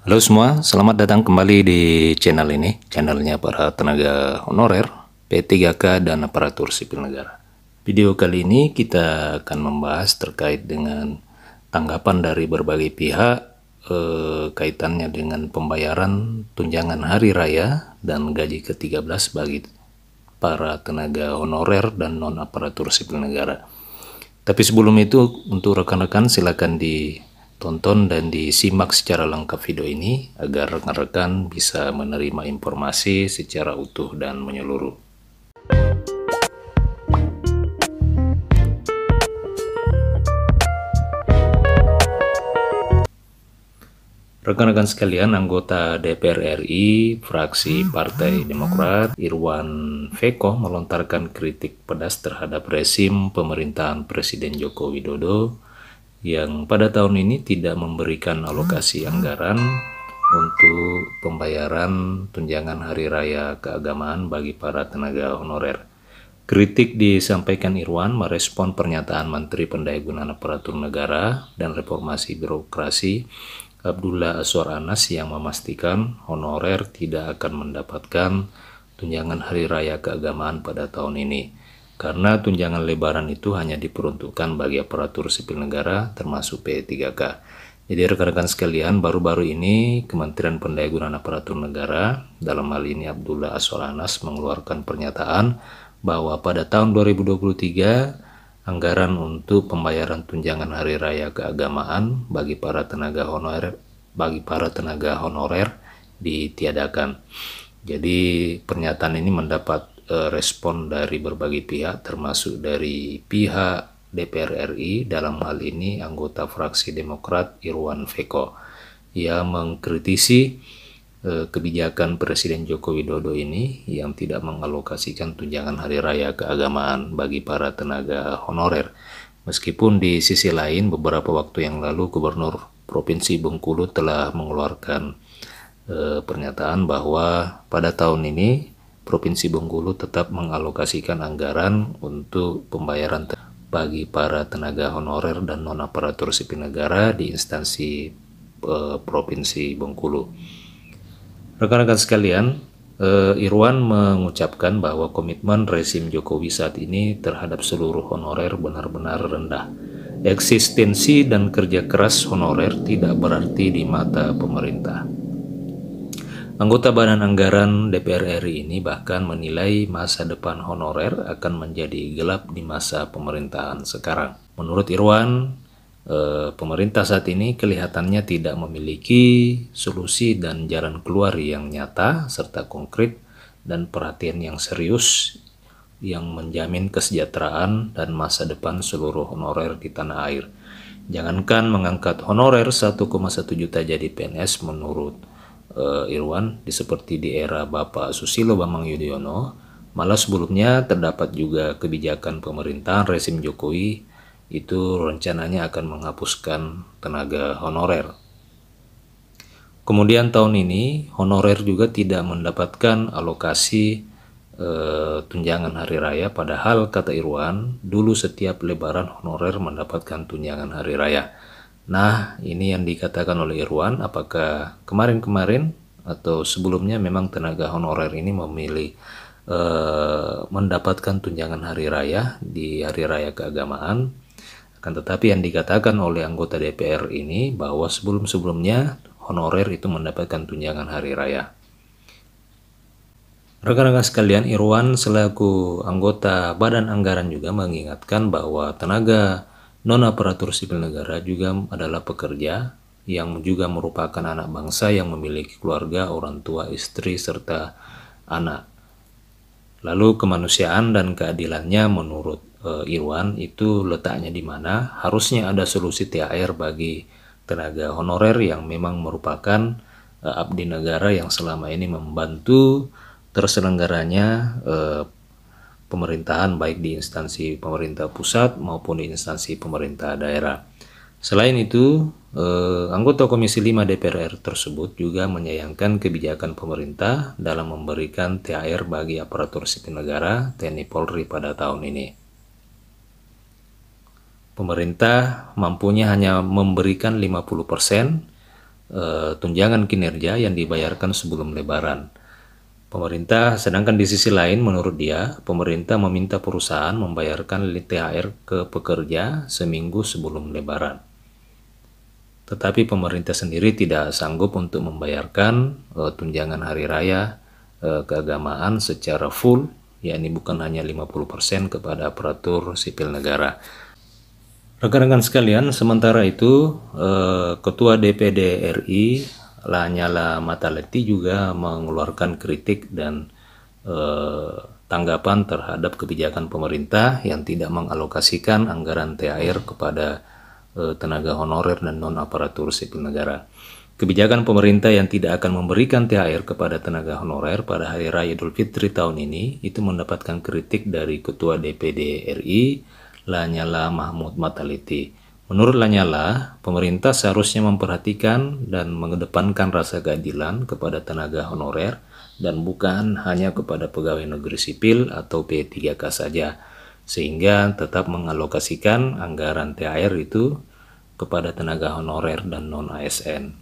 Halo semua, selamat datang kembali di channel ini, channelnya para tenaga honorer, P3K dan aparatur sipil negara. Video kali ini kita akan membahas terkait dengan tanggapan dari berbagai pihak kaitannya dengan pembayaran tunjangan hari raya dan gaji ke-13 bagi para tenaga honorer dan non aparatur sipil negara. Tapi sebelum itu, untuk rekan-rekan silakan ditonton dan disimak secara lengkap video ini agar rekan-rekan bisa menerima informasi secara utuh dan menyeluruh. Rekan-rekan sekalian, anggota DPR RI, fraksi Partai Demokrat, Irwan Veko melontarkan kritik pedas terhadap rezim pemerintahan Presiden Joko Widodo yang pada tahun ini tidak memberikan alokasi anggaran untuk pembayaran tunjangan hari raya keagamaan bagi para tenaga honorer. Kritik disampaikan Irwan merespon pernyataan Menteri Pendayagunaan Aparatur Negara dan Reformasi Birokrasi Abdullah Azwar Anas yang memastikan honorer tidak akan mendapatkan tunjangan hari raya keagamaan pada tahun ini, karena tunjangan lebaran itu hanya diperuntukkan bagi aparatur sipil negara termasuk P3K. Jadi rekan-rekan sekalian, baru-baru ini Kementerian Pendayagunaan Aparatur Negara, dalam hal ini Abdullah Azwar Anas, mengeluarkan pernyataan bahwa pada tahun 2023 anggaran untuk pembayaran tunjangan hari raya keagamaan bagi para tenaga honorer ditiadakan. Jadi pernyataan ini mendapat respon dari berbagai pihak, termasuk dari pihak DPR RI, dalam hal ini anggota fraksi Demokrat Irwan Veko. Ia mengkritisi kebijakan Presiden Joko Widodo ini yang tidak mengalokasikan tunjangan hari raya keagamaan bagi para tenaga honorer. Meskipun di sisi lain beberapa waktu yang lalu Gubernur Provinsi Bengkulu telah mengeluarkan pernyataan bahwa pada tahun ini Provinsi Bengkulu tetap mengalokasikan anggaran untuk pembayaran bagi para tenaga honorer dan non aparatur sipil negara di instansi Provinsi Bengkulu. Rekan-rekan sekalian, Irwan mengucapkan bahwa komitmen rezim Jokowi saat ini terhadap seluruh honorer benar-benar rendah. Eksistensi dan kerja keras honorer tidak berarti di mata pemerintah. Anggota Badan Anggaran DPR RI ini bahkan menilai masa depan honorer akan menjadi gelap di masa pemerintahan sekarang. Menurut Irwan, pemerintah saat ini kelihatannya tidak memiliki solusi dan jalan keluar yang nyata serta konkret dan perhatian yang serius yang menjamin kesejahteraan dan masa depan seluruh honorer di tanah air. Jangankan mengangkat honorer 1,1 juta jadi PNS, menurut Irwan, seperti di era Bapak Susilo Bambang Yudhoyono, malah sebelumnya terdapat juga kebijakan pemerintahan rezim Jokowi itu rencananya akan menghapuskan tenaga honorer. Kemudian tahun ini honorer juga tidak mendapatkan alokasi tunjangan hari raya, padahal kata Irwan dulu setiap lebaran honorer mendapatkan tunjangan hari raya. Nah, ini yang dikatakan oleh Irwan, apakah kemarin-kemarin atau sebelumnya memang tenaga honorer ini memilih mendapatkan tunjangan hari raya di hari raya keagamaan? Akan tetapi yang dikatakan oleh anggota DPR ini bahwa sebelum-sebelumnya honorer itu mendapatkan tunjangan hari raya. Rekan-rekan sekalian, Irwan selaku anggota Badan Anggaran juga mengingatkan bahwa tenaga non-aparatur sipil negara juga adalah pekerja yang juga merupakan anak bangsa yang memiliki keluarga, orang tua, istri, serta anak. Lalu kemanusiaan dan keadilannya menurut Irwan itu letaknya di mana? Harusnya ada solusi THR bagi tenaga honorer yang memang merupakan abdi negara yang selama ini membantu terselenggaranya pemerintahan baik di instansi pemerintah pusat maupun di instansi pemerintah daerah. Selain itu, anggota Komisi 5 DPR tersebut juga menyayangkan kebijakan pemerintah dalam memberikan THR bagi aparatur sipil negara TNI Polri pada tahun ini. Pemerintah mampunya hanya memberikan 50% tunjangan kinerja yang dibayarkan sebelum Lebaran. Sedangkan di sisi lain menurut dia, pemerintah meminta perusahaan membayarkan THR ke pekerja seminggu sebelum Lebaran. Tetapi pemerintah sendiri tidak sanggup untuk membayarkan tunjangan hari raya keagamaan secara full, yakni bukan hanya 50% kepada aparatur sipil negara. Rekan-rekan sekalian, sementara itu Ketua DPD RI Lanyala Mataliti juga mengeluarkan kritik dan tanggapan terhadap kebijakan pemerintah yang tidak mengalokasikan anggaran THR kepada tenaga honorer dan non-aparatur sipil negara. Kebijakan pemerintah yang tidak akan memberikan THR kepada tenaga honorer pada Hari Raya Idul Fitri tahun ini itu mendapatkan kritik dari Ketua DPD RI Lanyala Mahmud Mataliti. Menurut Lanyala, pemerintah seharusnya memperhatikan dan mengedepankan rasa keadilan kepada tenaga honorer dan bukan hanya kepada pegawai negeri sipil atau P3K saja, sehingga tetap mengalokasikan anggaran THR itu kepada tenaga honorer dan non-ASN.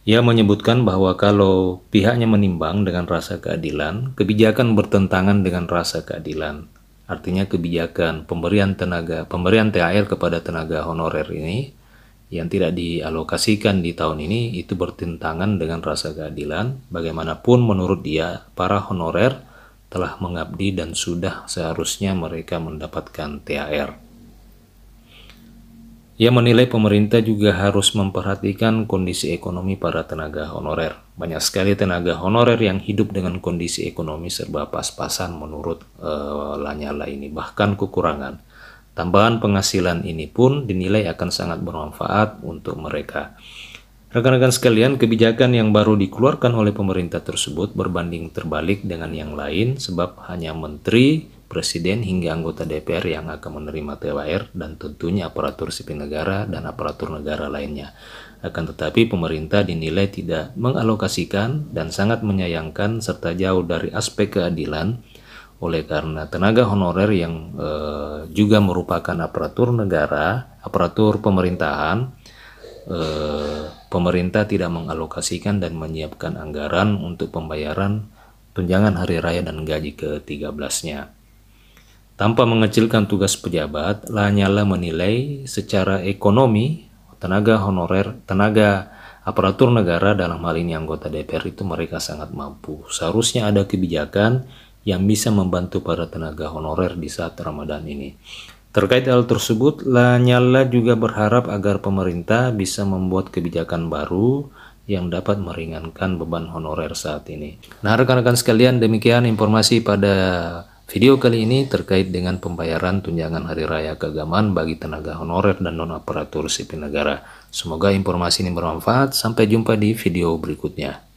Ia menyebutkan bahwa kalau pihaknya menimbang dengan rasa keadilan, kebijakan bertentangan dengan rasa keadilan. Artinya kebijakan pemberian THR kepada tenaga honorer ini yang tidak dialokasikan di tahun ini itu bertentangan dengan rasa keadilan. Bagaimanapun menurut dia, para honorer telah mengabdi dan sudah seharusnya mereka mendapatkan THR. Ia menilai pemerintah juga harus memperhatikan kondisi ekonomi para tenaga honorer. Banyak sekali tenaga honorer yang hidup dengan kondisi ekonomi serba pas-pasan menurut Lanyala ini, bahkan kekurangan. Tambahan penghasilan ini pun dinilai akan sangat bermanfaat untuk mereka. Rekan-rekan sekalian, kebijakan yang baru dikeluarkan oleh pemerintah tersebut berbanding terbalik dengan yang lain sebab hanya menteri, presiden hingga anggota DPR yang akan menerima THR dan tentunya aparatur sipil negara dan aparatur negara lainnya. Akan tetapi pemerintah dinilai tidak mengalokasikan dan sangat menyayangkan serta jauh dari aspek keadilan oleh karena tenaga honorer yang juga merupakan aparatur negara, aparatur pemerintahan, pemerintah tidak mengalokasikan dan menyiapkan anggaran untuk pembayaran tunjangan hari raya dan gaji ke-13-nya. Tanpa mengecilkan tugas pejabat, Lanyala menilai secara ekonomi tenaga aparatur negara dalam hal ini anggota DPR itu mereka sangat mampu. Seharusnya ada kebijakan yang bisa membantu para tenaga honorer di saat Ramadan ini. Terkait hal tersebut, Lanyala juga berharap agar pemerintah bisa membuat kebijakan baru yang dapat meringankan beban honorer saat ini. Nah, rekan-rekan sekalian, demikian informasi pada video kali ini terkait dengan pembayaran tunjangan hari raya keagamaan bagi tenaga honorer dan non-aparatur sipil negara. Semoga informasi ini bermanfaat. Sampai jumpa di video berikutnya.